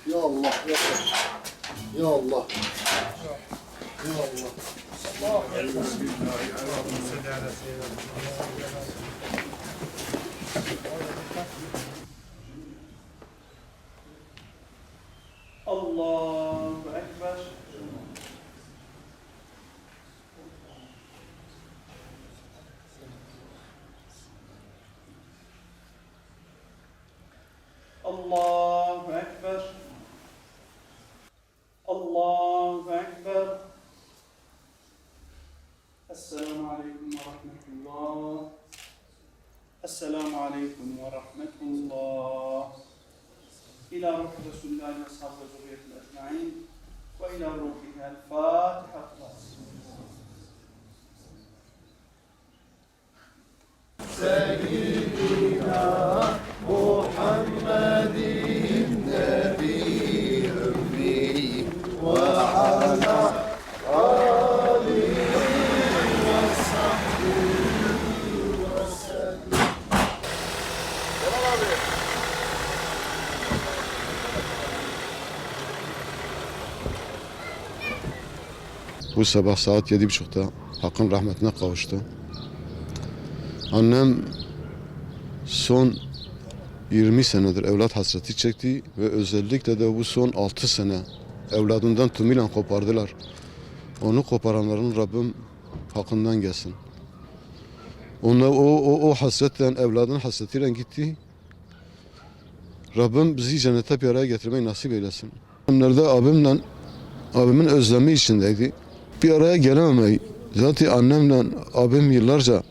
Ya Allah, ya Allah. Ya Allah. Ya Allah. Allahu Ekber. Allahu Ekber. Allahu Ekber. Esselamu Aleyküm ve Rahmetullah. Esselamu Aleyküm ve Rahmetullah. İlâ ruhi Resulüllâhi ve sahabı ve zürriyetil ecmaîn ve ilâ ruhihel Fâtiha. Seyyidina Muhammedin Nebi Ümmi ve ala alihi ve sahbihi ve sellem. Bu sabah saat 7.30'da Hakk'ın rahmetine kavuştu. Annem son 20 senedir evlat hasreti çekti ve özellikle de bu son 6 sene evladından tümüyle kopardılar. Onu koparanların Rabbim hakkından gelsin. O hasretle, evladın hasretiyle gitti. Rabbim bizi cennete bir araya getirmeyi nasip eylesin. Nerede abimin özlemi içindeydi. Bir araya gelememeyi. Zaten annemle abim yıllarca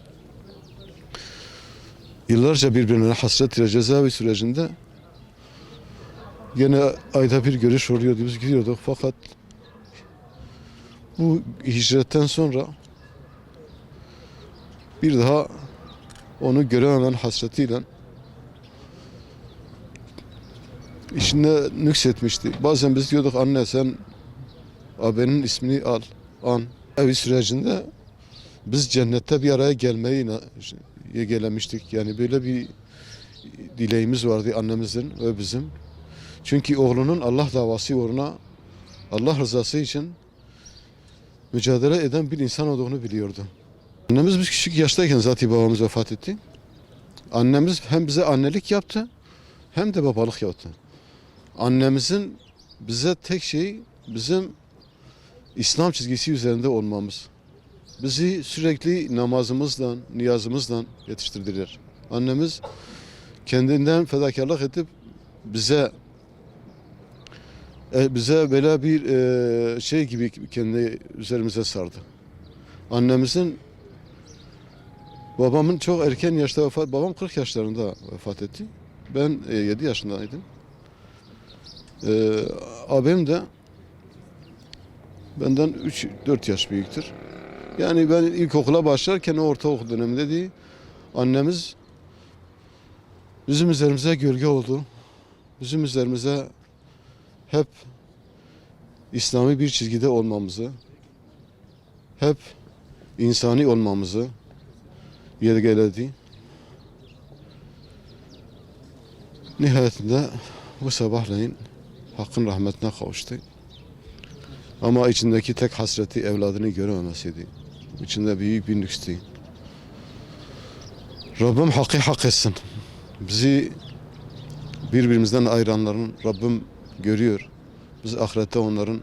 birbirine hasret cezaevi sürecinde gene ayda bir görüş oluyordu. Biz gidiyorduk fakat bu hicretten sonra bir daha onu görememen hasretiyle içinde nüksetmişti. Bazen biz diyorduk anne sen abinin ismini an. Evi sürecinde biz cennette bir araya gelmeyi gelemiştik. Yani böyle bir dileğimiz vardı annemizin ve bizim. Çünkü oğlunun Allah davası uğruna Allah rızası için mücadele eden bir insan olduğunu biliyordu. Annemiz biz küçük yaştayken zaten babamız vefat etti. Annemiz hem bize annelik yaptı hem de babalık yaptı. Annemizin bize tek şeyi bizim İslam çizgisi üzerinde olmamız. Bizi sürekli namazımızla, niyazımızla yetiştirdiler. Annemiz kendinden fedakarlık edip bize böyle bir şey gibi kendi üzerimize sardı. Babamın çok erken yaşta babam 40 yaşlarında vefat etti. Ben 7 yaşındaydım. Abim de benden 3-4 yaş büyüktür. Yani ben ilkokula başlarken o ortaokul dönemindeydi. Annemiz bizim üzerimize gölge oldu. Bizim üzerimize hep İslami bir çizgide olmamızı, hep insani olmamızı yergeledi. Nihayetinde bu sabahleyin Hakk'ın rahmetine kavuştu. Ama içindeki tek hasreti evladını görememesiydi. İçinde büyük bir nükstü. Rabbim hakkı hak etsin. Bizi birbirimizden ayıranların Rabbim görüyor. Biz ahirette onların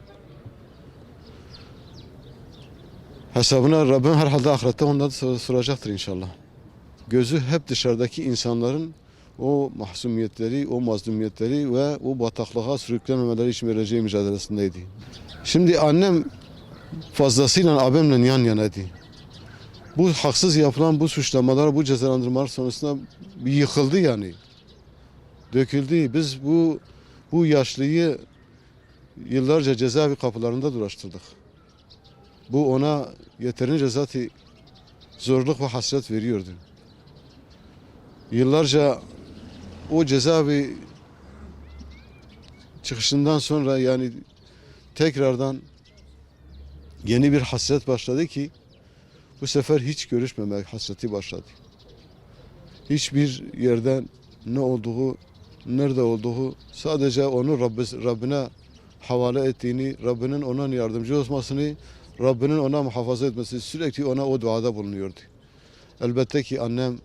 hesabına Rabbim herhalde ahirette ondan soracaktır inşallah. Gözü hep dışarıdaki insanların o mahzumiyetleri, o mazlumiyetleri ve o bataklığa sürüklememeleri için vereceği mücadelesindeydi. Şimdi annem fazlasıyla abimle yan yanaydı. Bu haksız yapılan bu suçlamalar, bu cezalandırmalar sonrasında bir yıkıldı yani. Döküldü. Biz bu yaşlıyı yıllarca cezaevi kapılarında dolaştırdık. Bu ona yeterince zaten zorluk ve hasret veriyordu. Yıllarca o cezaevi çıkışından sonra yani tekrardan yeni bir hasret başladı ki bu sefer hiç görüşmemek hasreti başladı. Hiçbir yerden ne olduğu, nerede olduğu, sadece onu Rabbine havale ettiğini, Rabbinin ona yardımcı olmasını, Rabbinin ona muhafaza etmesi, sürekli ona o duada bulunuyordu. Elbette ki annem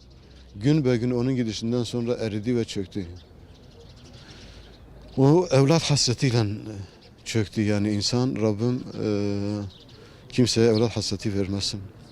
gün be gün onun gidişinden sonra eridi ve çöktü. O evlat hasretiyle çöktü yani insan, Rabbim kimseye evlat hasreti vermesin.